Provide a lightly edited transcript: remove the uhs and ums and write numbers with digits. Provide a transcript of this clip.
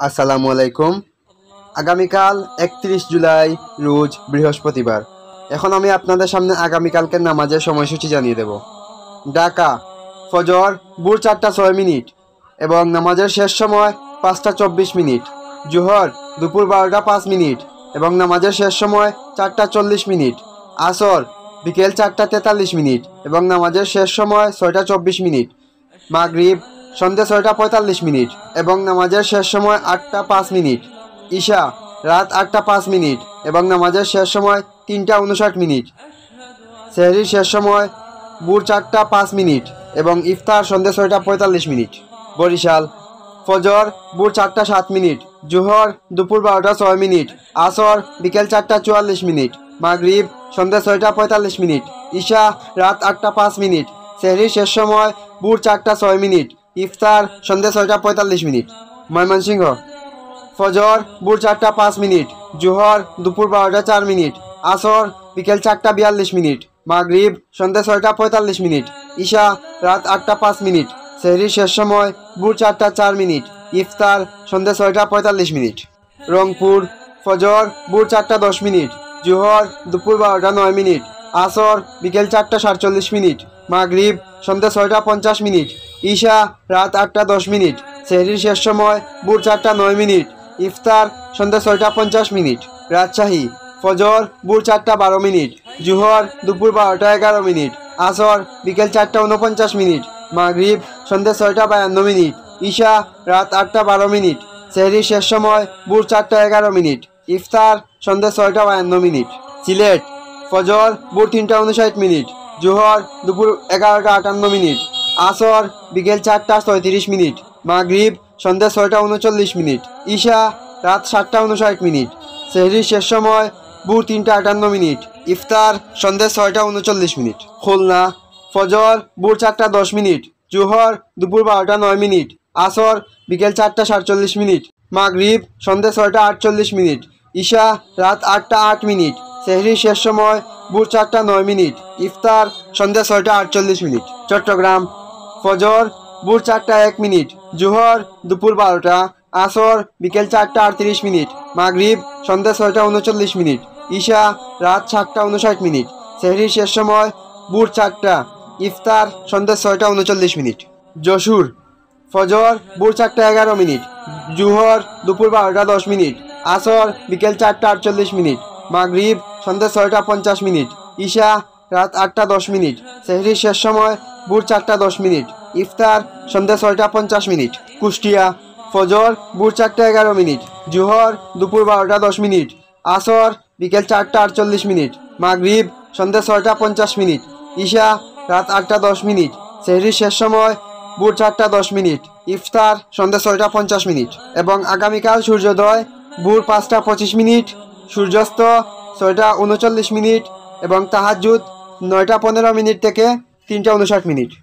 আসসালামু আলাইকুম। আগামীকাল 31 জুলাই রোজ বৃহস্পতিবার। এখন আমি আপনাদের সামনে আগামীকালকের নামাজের সময়সূচি জানিয়ে দেব। ঢাকা ফজর ভোর 4:06 এবং নামাজের শেষ সময় 5:24। জোহর দুপুর 12:05 এবং নামাজের শেষ সময় 4:40। আসর বিকেল 4:43 এবং নামাজের শেষ সময় 6:24। মাগরিব সন্ধ্যে 6:45 এবং নামাজের শেষ সময় 8:05। ঈশা রাত 8:05 এবং নামাজের শেষ সময় 3:59। সেহরির শেষ সময় ভোর 4:05 এবং ইফতার সন্ধ্যে 6:45। বরিশাল ফজর ভোর 4:07, জোহর দুপুর 12:06, আসর বিকেল 4:44, মাগরিব সন্ধ্যা 6:45, ঈশা রাত 8:05। সেহরির শেষ সময় ভোর 4:06, ইফতার সন্ধ্যা 6:45। ময়মনসিংহ ফজর ভোর 4:05, জোহর দুপুর 12:04, আসর বিকেল 4:42, মাগরিব সন্ধ্যা 6:45, ঈশা রাত 8:05। সেহরির শেষ সময় ভোর 4:04, ইফতার সন্ধ্যা 6:45। রংপুর ফজর ভোর 4:10, জোহর দুপুর 12:09, আসর বিকেল 4:47, মাগরিব সন্ধ্যা 6:50, ঈশা রাত 8:10। সেহরির শেষ সময় ভোর 4:09, ইফতার সন্ধ্যা 6:50। রাজশাহী ফজর ভোর 4:12, জোহর দুপুর 12:11, আসর বিকেল 4:49, মাগরিব সন্ধ্যা 6:52, ঈশা রাত 8:12। সেহরির শেষ সময় ভোর 4:11, ইফতার সন্ধ্যা 6:52। সিলেট ফজর ভোর 3:59, জোহর দুপুর 11:58, আসর বিকেল 4:37, মাগরিব সন্ধ্যা 6:39, ঈশা রাত 7:59। সেহরির শেষ সময় ভোর 3:58, ইফতার সন্ধ্যা 6:39। খুলনা ফজর ভোর 4:10, জোহর দুপুর 12:09, আসর বিকেল 4:47, মাগরিব সন্ধ্যা 6:48, ঈশা রাত 8:08। সেহরির শেষ সময় ভোর 4:09, ইফতার সন্ধ্যা 6:48। চট্টগ্রাম ফজর ভোর 4:01, জোহর দুপুর 12টা, আসর বিকেল 4:38, মাগরিব সন্ধ্যা 6:39, ঈশা রাত 7:59। সেহরির শেষ সময় ভোর 4টা, ইফতার সন্ধ্যা 6:39। যশোর ফজর ভোর 4:11, জোহর দুপুর 12:10, আসর বিকেল 4:48, মাগরিব সন্ধ্যা 6:50, ঈশা রাত 8:10। সেহরির শেষ সময় ভোর 4:10, ইফতার সন্ধ্যা 6:50। কুষ্টিয়া ফজর ভোর 4:11, জোহর দুপুর 12:10, আসর বিকেল 4:48, মাগরিব সন্ধ্যা 6:50, ঈশা রাত 8:10। সেহরির শেষ সময় ভোর 4:10, ইফতার সন্ধ্যা 6:50। এবং আগামীকাল সূর্যোদয় ভোর 5:25, সূর্যাস্ত 6:39 এবং তাহাজ্জুদ 9:15 থেকে 3:59।